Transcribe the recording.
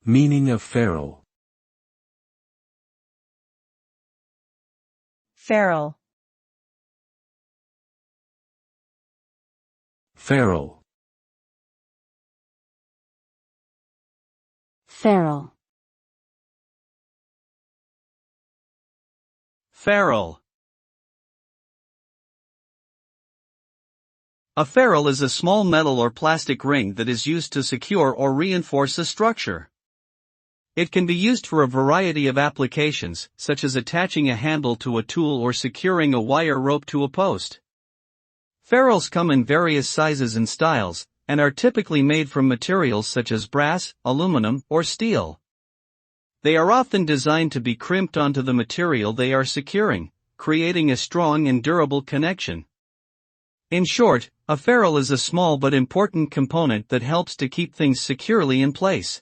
Meaning of ferrule. Ferrule. Ferrule. Ferrule. Ferrule. A ferrule is a small metal or plastic ring that is used to secure or reinforce a structure. It can be used for a variety of applications, such as attaching a handle to a tool or securing a wire rope to a post. Ferrules come in various sizes and styles, and are typically made from materials such as brass, aluminum, or steel. They are often designed to be crimped onto the material they are securing, creating a strong and durable connection. In short, a ferrule is a small but important component that helps to keep things securely in place.